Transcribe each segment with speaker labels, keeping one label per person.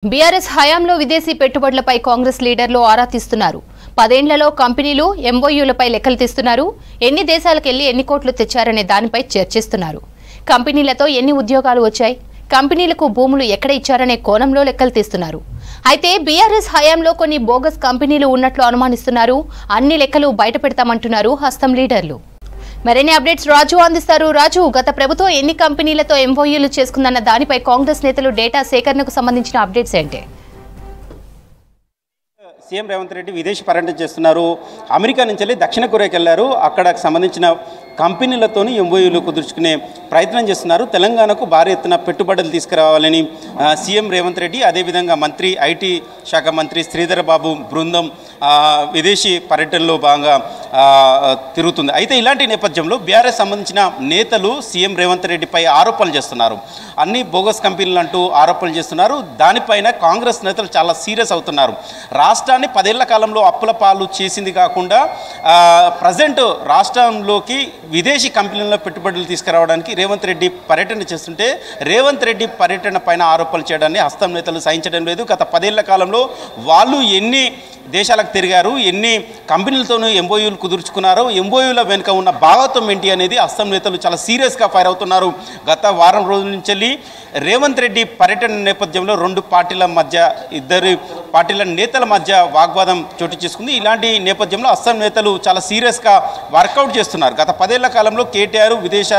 Speaker 1: BRS హయాంలో విదేశీ పెట్టుబడులపై కాంగ్రెస్ లీడర్లు ఆరా తీస్తున్నారు. 10 ఏళ్లలో కంపెనీలు ఎంఓయూలపై లెక్కలు తీస్తున్నారు. ఎన్ని దేశాలకు ఎన్ని కోట్లు తెచ్చారనే దానిపై చర్చిస్తున్నారు. కంపెనీలతో ఎన్ని ఉద్యోగాలు వచ్చాయి, కంపెనీలకు భూములు ఎక్కడ ఇచ్చారనే కోణంలో లెక్కలు తీస్తున్నారు. అయితే బీఆర్ఎస్ హయాంలో కొన్ని బోగస్ కంపెనీలు ఉన్నట్లు అనుమానిస్తున్నారు. అన్ని లెక్కలు బయటపెడతామంటున్నారు హస్తం లీడర్లు. మరిన్ని అప్డేట్స్ రాజు అందిస్తారు. రాజు, గత ప్రభుత్వం ఎన్ని కంపెనీలతో ఎంఓయూలు చేసుకుందన్న దానిపై కాంగ్రెస్ నేతలు డేటా సేకరణకు సంబంధించిన అప్డేట్స్ ఏంటి?
Speaker 2: సీఎం రేవంత్ రెడ్డి విదేశీ పర్యటన చేస్తున్నారు. అమెరికా నుంచి వెళ్ళి దక్షిణ కొరియాకి వెళ్లారు. అక్కడకు సంబంధించిన కంపెనీలతోని ఎంఓయూలు కుదుర్చుకునే ప్రయత్నం చేస్తున్నారు. తెలంగాణకు భారీ ఎత్తున పెట్టుబడులు తీసుకురావాలని సీఎం రేవంత్ రెడ్డి, అదేవిధంగా మంత్రి ఐటీ శాఖ మంత్రి శ్రీధర్ బాబు బృందం విదేశీ పర్యటనలో భాగంగా తిరుగుతుంది. అయితే ఇలాంటి నేపథ్యంలో బీఆర్ఎస్ సంబంధించిన నేతలు సీఎం రేవంత్ రెడ్డిపై ఆరోపణలు చేస్తున్నారు. అన్ని బోగస్ కంపెనీలు అంటూ ఆరోపణలు చేస్తున్నారు. దానిపైన కాంగ్రెస్ నేతలు చాలా సీరియస్ అవుతున్నారు. రాష్ట్రాన్ని 10 ఏళ్ల కాలంలో అప్పుల పాలు చేసింది కాకుండా ప్రజెంట్ రాష్ట్రంలోకి విదేశీ కంపెనీల్లో పెట్టుబడులు తీసుకురావడానికి రేవంత్ రెడ్డి పర్యటన చేస్తుంటే రేవంత్ రెడ్డి పర్యటన పైన ఆరోపణలు చేయడాన్ని హస్తం నేతలు సహించడం లేదు. గత 10 ఏళ్ల కాలంలో వాళ్ళు ఎన్ని దేశాలకు తిరిగారు, ఎన్ని కంపెనీలతోనూ ఎంఓయూలు కుదుర్చుకున్నారో, ఎంఓయూల వెనుక ఉన్న భాగత్వం ఏంటి అనేది హస్తం నేతలు చాలా సీరియస్గా ఫైర్ అవుతున్నారు. గత వారం రోజుల నుంచి రేవంత్ రెడ్డి పర్యటన నేపథ్యంలో రెండు పార్టీల మధ్య, ఇద్దరు పార్టీల నేతల మధ్య వాగ్వాదం చోటు చేసుకుంది. ఇలాంటి నేపథ్యంలో హస్తం నేతలు చాలా సీరియస్గా వర్కౌట్ చేస్తున్నారు. గత 10 ఏళ్ల కాలంలో కేటీఆర్ విదేశ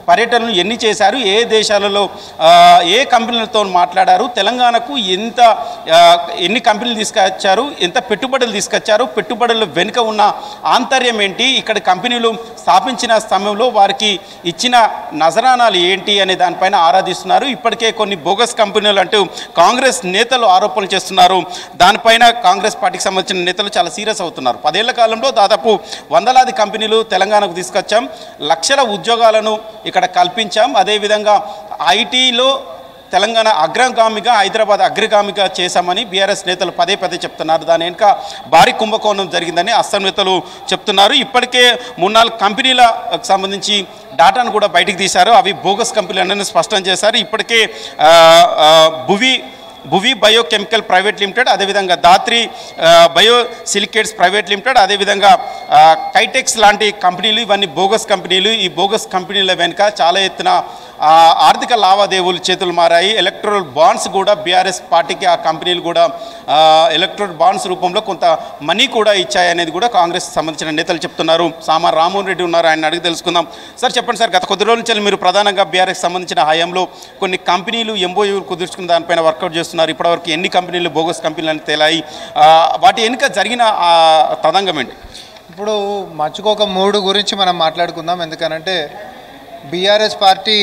Speaker 2: పర్యటనలు ఎన్ని చేశారు, ఏ దేశాలలో ఏ కంపెనీలతో మాట్లాడారు, తెలంగాణకు ఎన్ని కంపెనీలు తీసుకొచ్చారు, ఎంత పెట్టుబడులు తీసుకొచ్చారు, పెట్టుబడుల వెనుక ఉన్న ఆంతర్యం ఏంటి, ఇక్కడ కంపెనీలు స్థాపించిన సమయంలో వారికి ఇచ్చిన నజరానాలు ఏంటి అనే దానిపైన ఆరాధిస్తున్నారు. ఇప్పటికే కొన్ని బోగస్ కంపెనీలు అంటూ కాంగ్రెస్ నేతలు ఆరోపణలు చేస్తున్నారు. దానిపైన కాంగ్రెస్ పార్టీకి సంబంధించిన నేతలు చాలా సీరియస్ అవుతున్నారు. 10 ఏళ్ల కాలంలో దాదాపు వందలాది కంపెనీలు తెలంగాణకు తీసుకొచ్చాం, లక్షల ఉద్యోగాలను ఇక్కడ కల్పించాం. అదేవిధంగా ఐటీలో తెలంగాణ అగ్రగామిగా, హైదరాబాద్ అగ్రగామిగా చేశామని బీఆర్ఎస్ నేతలు పదే చెప్తున్నారు. దాని వెనుక భారీ కుంభకోణం జరిగిందని హస్తం నేతలు చెప్తున్నారు. ఇప్పటికే 3-4 కంపెనీలకు సంబంధించి డాటాను కూడా బయటికి తీశారు. అవి బోగస్ కంపెనీలు అన్నీ స్పష్టం చేశారు. ఇప్పటికే భువి బయోకెమికల్ ప్రైవేట్ లిమిటెడ్, అదేవిధంగా దాత్రి బయోసిలికేట్స్ ప్రైవేట్ లిమిటెడ్, అదేవిధంగా కైటెక్స్ లాంటి కంపెనీలు, ఇవన్నీ బోగస్ కంపెనీలు. ఈ బోగస్ కంపెనీల వెనుక చాలా ఎత్తున ఆర్థిక లావాదేవీలు చేతులు మారాయి. ఎలక్ట్రల్ బాండ్స్ కూడా బీఆర్ఎస్ పార్టీకి ఆ కంపెనీలు కూడా ఎలక్ట్రల్ బాండ్స్ రూపంలో కొంత మనీ కూడా ఇచ్చాయనేది కూడా కాంగ్రెస్ సంబంధించిన నేతలు చెప్తున్నారు. సామా రామ్మోహన్ రెడ్డి ఉన్నారు, ఆయన అడిగి తెలుసుకుందాం. సార్ చెప్పండి సార్, గత కొద్ది రోజుల నుంచి మీరు ప్రధానంగా బీఆర్ఎస్ సంబంధించిన హయాంలో కొన్ని కంపెనీలు ఎంఓయూలు కుదుర్చుకున్న దానిపైన వర్కౌట్ చేస్తున్నారు. ఇప్పటివరకు ఎన్ని కంపెనీలు బోగస్ కంపెనీలు అని తేలాయి, వాటి వెనుక జరిగిన తదంగం ఏంటి?
Speaker 3: ఇప్పుడు మర్చిపోక 3 గురించి మనం మాట్లాడుకుందాం. ఎందుకనంటే బీఆర్ఎస్ పార్టీ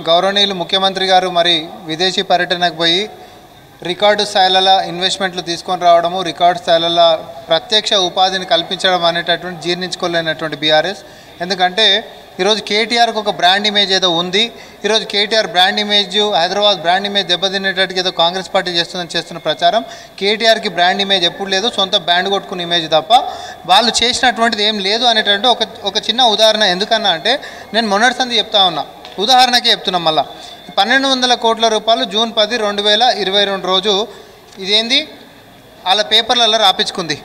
Speaker 3: గౌరవనీయులు ముఖ్యమంత్రి గారు మరి విదేశీ పర్యటనకు పోయి రికార్డు స్థాయిలలో ఇన్వెస్ట్మెంట్లు తీసుకొని రావడము, రికార్డు స్థాయిలలో ప్రత్యక్ష ఉపాధిని కల్పించడం అనేటటువంటి జీర్ణించుకోలేనటువంటి బీఆర్ఎస్. ఎందుకంటే ఈరోజు కేటీఆర్కి ఒక బ్రాండ్ ఇమేజ్ ఏదో ఉంది. ఈరోజు KTR brand image, Hyderabad brand image దెబ్బతినేటట్టుగా ఏదో కాంగ్రెస్ పార్టీ చేస్తున్న ప్రచారం. కేటీఆర్కి బ్రాండ్ ఇమేజ్ ఎప్పుడు లేదు, సొంత బ్రాండ్ కొట్టుకున్న ఇమేజ్ తప్ప వాళ్ళు చేసినటువంటిది ఏం లేదు అనేటువంటి ఒక చిన్న ఉదాహరణ. ఎందుకన్నా అంటే నేను మొన్నటి సంది చెప్తా ఉన్నా, ఉదాహరణకే చెప్తున్నాం. మళ్ళీ 1200 కోట్ల రూపాయలు జూన్ 10, 2022 రోజు ఇదేంది వాళ్ళ పేపర్లలో రాపించుకుంది.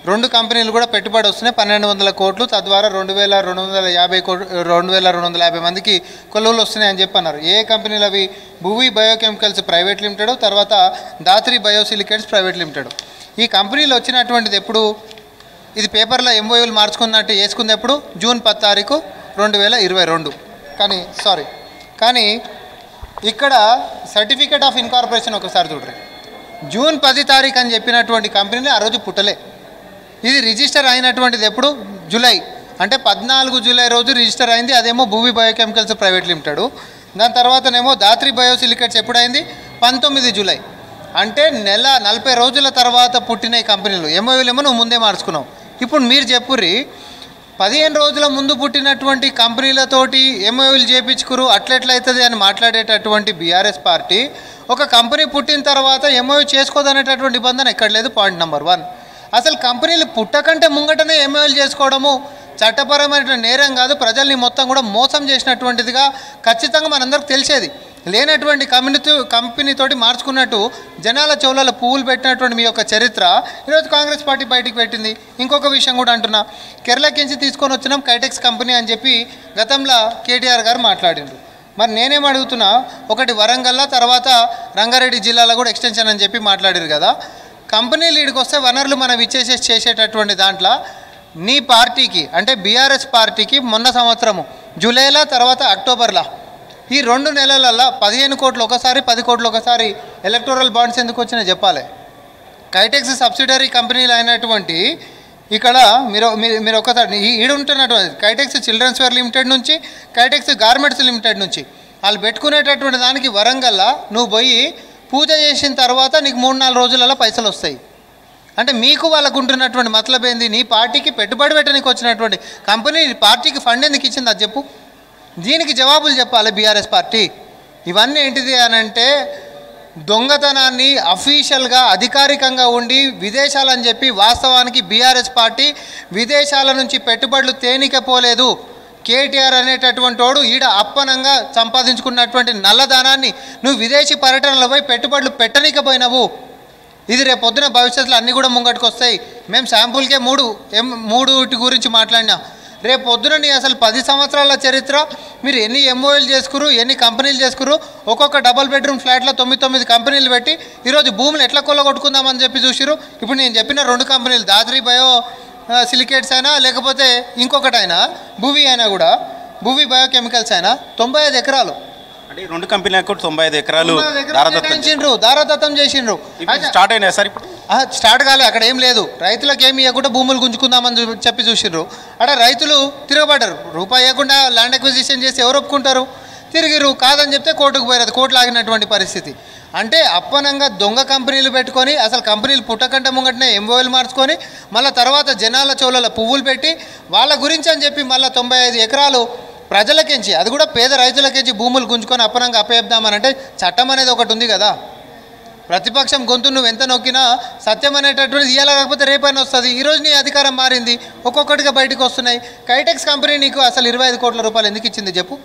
Speaker 3: 2 కంపెనీలు కూడా పెట్టుబడి వస్తున్నాయి, 1200 కోట్లు. తద్వారా 2250 మందికి కొలువులు వస్తున్నాయని చెప్పి అన్నారు. ఏ కంపెనీలు అవి? భువి బయోకెమికల్స్ ప్రైవేట్ లిమిటెడ్, తర్వాత దాత్రి బయోసిలికేట్స్ ప్రైవేట్ లిమిటెడ్. ఈ కంపెనీలు వచ్చినటువంటిది ఎప్పుడు? ఇది పేపర్లో ఎంఓయూలు మార్చుకున్నట్టు వేసుకుంది ఎప్పుడు? జూన్ 10 తారీఖు 2022. కానీ ఇక్కడ సర్టిఫికేట్ ఆఫ్ ఇన్కార్పొరేషన్ ఒకసారి చూడండి. జూన్ 10 తారీఖు అని చెప్పినటువంటి కంపెనీని ఆ రోజు పుట్టలే. ఇది రిజిస్టర్ అయినటువంటిది ఎప్పుడు? జూలై, అంటే 14 జూలై రోజు రిజిస్టర్ అయింది. అదేమో భూమి బయోకెమికల్స్ ప్రైవేట్ లిమిటెడ్. దాని తర్వాతనేమో దాత్రి బయోసిలికేట్స్ ఎప్పుడైంది? 19 జూలై. అంటే నెల 40 రోజుల తర్వాత పుట్టిన ఈ కంపెనీలు. ఎంఓయూలేమో నువ్వు ముందే మార్చుకున్నావు. ఇప్పుడు మీరు చెప్పుర్రి, 15 రోజుల ముందు పుట్టినటువంటి కంపెనీలతోటి ఎంఓయూలు చేయించుకురు, అట్లెట్లయితుంది అని మాట్లాడేటటువంటి బీఆర్ఎస్ పార్టీ ఒక కంపెనీ పుట్టిన తర్వాత ఎంఓయూ చేసుకోదనేటటువంటి నిబంధన ఎక్కడ లేదు. పాయింట్ నెంబర్ 1, అసలు కంపెనీలు పుట్టకంటే ముంగటనే ఎంఓయూలు చేసుకోవడము చట్టపరమైన నేరం కాదు, ప్రజల్ని మొత్తం కూడా మోసం చేసినటువంటిదిగా ఖచ్చితంగా మనందరికి తెలిసేది. లేనటువంటి కంపెనీతోటి మార్చుకున్నట్టు జనాల చెవులలో పువ్వులు పెట్టినటువంటి మీ యొక్క చరిత్ర ఈరోజు కాంగ్రెస్ పార్టీ బయటికి పెట్టింది. ఇంకొక విషయం కూడా అంటున్నా, కేరళకించి తీసుకొని వచ్చినాం కైటెక్స్ కంపెనీ అని చెప్పి గతంలో కేటీఆర్ గారు మాట్లాడిండ్రు. మరి నేనేం అడుగుతున్నా, ఒకటి వరంగల్లో, తర్వాత రంగారెడ్డి జిల్లాలో కూడా ఎక్స్టెన్షన్ అని చెప్పి మాట్లాడారు కదా. కంపెనీ లీడ్కి వస్తే వనరులు మనం చేసేటటువంటి దాంట్లో నీ పార్టీకి అంటే బీఆర్ఎస్ పార్టీకి మొన్న సంవత్సరము జూలైలో తర్వాత అక్టోబర్లో ఈ 2 నెలలల్లో 15 కోట్లు ఒకసారి 10 కోట్లు ఒకసారి ఎలక్టోరల్ బాండ్స్ ఎందుకు వచ్చినాయి చెప్పాలి. కైటెక్స్ సబ్సిడరీ కంపెనీలు అయినటువంటి ఇక్కడ మీరు ఒకసారి ఈడుంటున్నటువంటి కైటెక్స్ చిల్డ్రన్స్ వేర్ లిమిటెడ్ నుంచి, కైటెక్స్ గార్మెంట్స్ లిమిటెడ్ నుంచి వాళ్ళు పెట్టుకునేటటువంటి దానికి వరంగల్లో నువ్వు పోయి పూజ చేసిన తర్వాత నీకు 3-4 రోజులలో పైసలు వస్తాయి. అంటే మీకు వాళ్ళకు ఉంటున్నటువంటి మతలబ్ ఏంది? నీ పార్టీకి పెట్టుబడి పెట్టడానికి వచ్చినటువంటి కంపెనీ పార్టీకి ఫండ్ ఎందుకు ఇచ్చింది అది చెప్పు. దీనికి జవాబులు చెప్పాలి బీఆర్ఎస్ పార్టీ. ఇవన్నీ ఏంటిది అని అంటే దొంగతనాన్ని అఫీషియల్గా అధికారికంగా ఉండి విదేశాలని చెప్పి వాస్తవానికి బీఆర్ఎస్ పార్టీ విదేశాల నుంచి పెట్టుబడులు తేనికపోలేదు. కేటీఆర్ అనేటటువంటి వాడు ఈడ అప్పనంగా సంపాదించుకున్నటువంటి నల్లధనాన్ని నువ్వు విదేశీ పర్యటనలపై పెట్టుబడులు పెట్టనికపోయినావు. ఇది రేపు పొద్దున భవిష్యత్తులో అన్నీ కూడా ముంగట్టుకు వస్తాయి. మేము శాంపుల్కే మూడుటి గురించి మాట్లాడినాం. రేపు పొద్దున నీ అసలు 10 సంవత్సరాల చరిత్ర మీరు ఎన్ని ఎంఓఎల్ చేసుకురు, ఎన్ని కంపెనీలు చేసుకురు, ఒక్కొక్క డబల్ బెడ్రూమ్ ఫ్లాట్లో 9 కంపెనీలు పెట్టి ఈరోజు భూములు ఎట్లా కొల్లగొట్టుకుందామని చెప్పి చూసిరు. ఇప్పుడు నేను చెప్పిన 2 కంపెనీలు దాత్రి బయో సిలికేట్స్ అయినా లేకపోతే ఇంకొకటైనా భూవి అయినా కూడా భూవి బయోకెమికల్స్ అయినా 95 ఎకరాలు
Speaker 2: అంటే 2 కంపెనీలకు 95 ఎకరాలు
Speaker 3: దారాదత్తం చేసిండ్రు.
Speaker 2: స్టార్ట్ అయినా సార్ ఇప్పుడు
Speaker 3: స్టార్ట్ కాలే, అక్కడ ఏం లేదు. రైతులకు ఏమి ఇవ్వకుండా భూములు గుంజుకుందామని చెప్పి చూసిండ్రు. అక్కడ రైతులు తిరగబడ్డారు. రూపాయి ఇవ్వకుండా ల్యాండ్ అక్విజిషన్ చేసి ఎవరు ఒప్పుకుంటారు? తిరిగిరు. కాదని చెప్తే కోర్టుకు పోయారు. కోర్టులు ఆగినటువంటి పరిస్థితి. అంటే అప్పనంగా దొంగ కంపెనీలు పెట్టుకొని అసలు కంపెనీలు పుట్టకంటే ముంగటనే ఎంఓఎల్ మార్చుకొని మళ్ళీ తర్వాత జనాల చెవులలో పువ్వులు పెట్టి వాళ్ళ గురించి అని చెప్పి మళ్ళీ 95 ఎకరాలు ప్రజలకించి, అది కూడా పేద రైతులకించి భూములు గుంజుకొని అప్పనంగా అప్పచెప్దామనంటే చట్టం అనేది ఒకటి ఉంది కదా. ప్రతిపక్షం గొంతు నువ్వు ఎంత నొక్కినా సత్యం అనేటటువంటిది ఇవాళ కాకపోతే రేపైనా వస్తుంది. ఈరోజు నీ అధికారం మారింది, ఒక్కొక్కటిగా బయటకు వస్తున్నాయి. కైటెక్స్ కంపెనీ నీకు అసలు 25 కోట్ల రూపాయలు ఎందుకు ఇచ్చింది చెప్పు.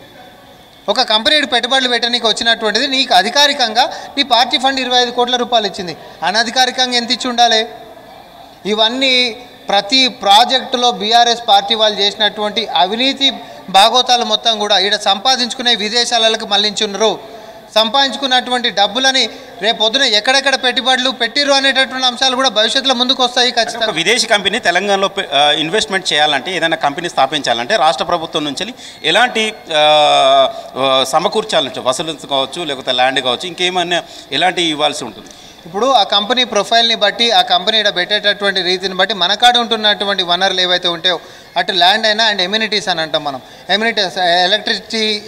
Speaker 3: ఒక కంపెనీ పెట్టుబడులు పెట్టడానికి వచ్చినటువంటిది నీకు అధికారికంగా నీ పార్టీ ఫండ్ 25 కోట్ల రూపాయలు ఇచ్చింది. అనధికారికంగా ఎంత ఇచ్చి ఉండాలి? ఇవన్నీ ప్రతి ప్రాజెక్టులో బీఆర్ఎస్ పార్టీ వాళ్ళు చేసినటువంటి అవినీతి భాగోతాలు మొత్తం కూడా ఈడ సంపాదించుకునే విదేశాలకు మళ్లించున్నారు. సంపాదించుకున్నటువంటి డబ్బులని రేపు పొద్దున ఎక్కడెక్కడ పెట్టుబడులు పెట్టిరు అనేటటువంటి అంశాలు కూడా భవిష్యత్తులో ముందుకు వస్తాయి ఖచ్చితంగా.
Speaker 2: విదేశీ కంపెనీ తెలంగాణలో ఇన్వెస్ట్మెంట్ చేయాలంటే, ఏదైనా కంపెనీ స్థాపించాలంటే రాష్ట్ర ప్రభుత్వం నుంచి ఎలాంటి సమకూర్చాలంటే వసూలు కావచ్చు, లేకపోతే ల్యాండ్ కావచ్చు, ఇంకేమైనా ఎలాంటి ఇవ్వాల్సి ఉంటుంది?
Speaker 3: ఇప్పుడు ఆ కంపెనీ ప్రొఫైల్ని బట్టి, ఆ కంపెనీ పెట్టేటటువంటి రీతిని బట్టి మన కాడ ఉంటున్నటువంటి వనరులు ఏవైతే ఉంటాయో, అటు ల్యాండ్ అయినా అండ్ ఎమ్యూనిటీస్ అని అంటాం మనం. ఎమ్యూనిటీస్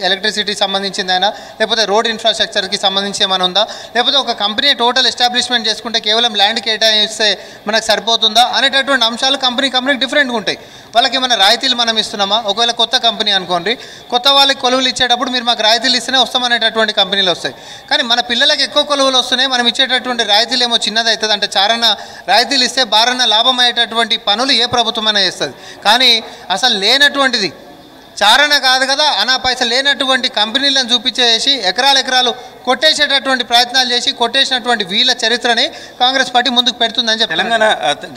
Speaker 3: ఎలక్ట్రిసిటీ సంబంధించిందైనా, లేకపోతే రోడ్ ఇన్ఫ్రాస్ట్రక్చర్కి సంబంధించి ఏమైనా ఉందా, లేకపోతే ఒక కంపెనీ టోటల్ ఎస్టాబ్లిష్మెంట్ చేసుకుంటే కేవలం ల్యాండ్ కేటాయిస్తే మనకు సరిపోతుందా అనేటటువంటి అంశాలు కంపెనీకి డిఫరెంట్గా ఉంటాయి. వాళ్ళకి ఏమైనా రాయితీలు మనం ఇస్తున్నామా? ఒకవేళ కొత్త కంపెనీ అనుకోండి, కొత్త వాళ్ళకి కొలువులు ఇచ్చేటప్పుడు మీరు మాకు రాయితీలు ఇస్తేనే వస్తామనేటటువంటి కంపెనీలు వస్తాయి. కానీ మన పిల్లలకి ఎక్కువ కొలువులు వస్తున్నాయి, మనం ఇచ్చేటటువంటి రాయితీలు ఏమో చిన్నది అవుతుంది. అంటే చారణ రాయితీలు ఇస్తే బారన్న లాభం అయ్యేటటువంటి పనులు ఏ ప్రభుత్వమైనా చేస్తుంది. కానీ అసలు లేనటువంటిది చారణ కాదు కదా, అనా పైసలు లేనటువంటి కంపెనీలను చూపించేసి ఎకరాలు కొట్టేసేటటువంటి ప్రయత్నాలు చేసి కొట్టేసినటువంటి వీళ్ళ చరిత్రని కాంగ్రెస్ పార్టీ ముందుకు పెడుతుందని చెప్పి.
Speaker 2: తెలంగాణ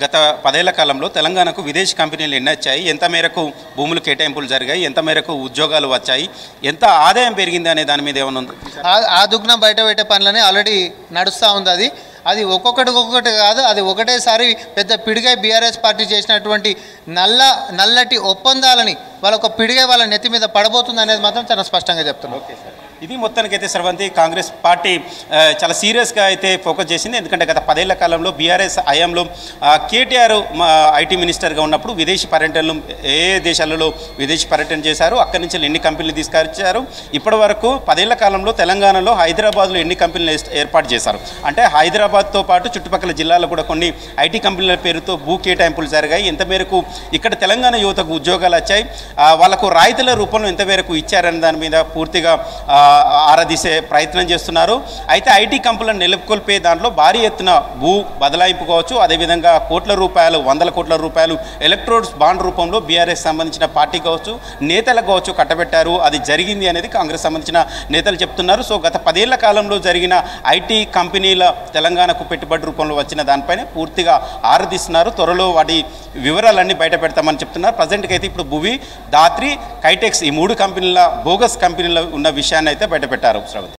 Speaker 2: గత 10 ఏళ్ల కాలంలో తెలంగాణకు విదేశీ కంపెనీలు ఎన్ని వచ్చాయి, ఎంత మేరకు భూములు కేటాయింపులు జరిగాయి, ఎంత మేరకు ఉద్యోగాలు వచ్చాయి, ఎంత ఆదాయం పెరిగింది అనే దాని మీద ఏమైనా ఉంది?
Speaker 3: ఆ దుగ్నం బయట పెట్టే పనులని ఆల్రెడీ నడుస్తూ ఉంది. అది ఒక్కొక్కటి కాదు, అది ఒకటేసారి పెద్ద పిడిగై బీఆర్ఎస్ పార్టీ చేసినటువంటి నల్లటి ఒప్పందాలని వాళ్ళొక పిడిగై వాళ్ళ నెత్తి మీద పడబోతుంది అనేది మాత్రం చాలా స్పష్టంగా చెప్తున్నాను.
Speaker 2: ఓకే సార్, ఇది మొత్తానికైతే స్రవంతి కాంగ్రెస్ పార్టీ చాలా సీరియస్గా అయితే ఫోకస్ చేసింది. ఎందుకంటే గత 10 ఏళ్ల కాలంలో బీఆర్ఎస్ హయాంలో కేటీఆర్ ఐటీ మినిస్టర్గా ఉన్నప్పుడు విదేశీ పర్యటనలు ఏ దేశాలలో విదేశీ పర్యటన చేశారు, అక్కడి నుంచి ఎన్ని కంపెనీలు తీసుకొచ్చారు, ఇప్పటి వరకు 10 ఏళ్ల కాలంలో తెలంగాణలో హైదరాబాద్లో ఎన్ని కంపెనీలు ఏర్పాటు చేశారు, అంటే హైదరాబాద్తో పాటు చుట్టుపక్కల జిల్లాలో కూడా కొన్ని ఐటీ కంపెనీల పేరుతో భూ కేటాయింపులు జరిగాయి, ఎంత మేరకు ఇక్కడ తెలంగాణ యువతకు ఉద్యోగాలు వచ్చాయి, వాళ్ళకు రాయితీల రూపంలో ఎంత మేరకు ఇచ్చారనే దాని మీద పూర్తిగా ఆరాధిసే ప్రయత్నం చేస్తున్నారు. అయితే ఐటీ కంపెనీలను నెలకొల్పే దాంట్లో భారీ ఎత్తున భూ బదలాయింపు కావచ్చు, అదేవిధంగా కోట్ల రూపాయలు, వందల కోట్ల రూపాయలు ఎలక్ట్రోడ్స్ బాండ్ రూపంలో బీఆర్ఎస్ సంబంధించిన పార్టీ కావచ్చు, నేతలకు కావచ్చు కట్టబెట్టారు. అది జరిగింది అనేది కాంగ్రెస్ సంబంధించిన నేతలు చెప్తున్నారు. సో గత 10 ఏళ్ల కాలంలో జరిగిన ఐటీ కంపెనీల తెలంగాణకు పెట్టుబడి రూపంలో వచ్చిన దానిపైన పూర్తిగా ఆరాధిస్తున్నారు. త్వరలో వాటి వివరాలన్నీ బయట పెడతామని చెప్తున్నారు. ప్రజెంట్కి అయితే ఇప్పుడు భువి, దాత్రి, కైటెక్స్ ఈ 3 కంపెనీల బోగస్ కంపెనీలు ఉన్న విషయాన్ని అయితే బయట పెట్టారు. శ్రవణ్.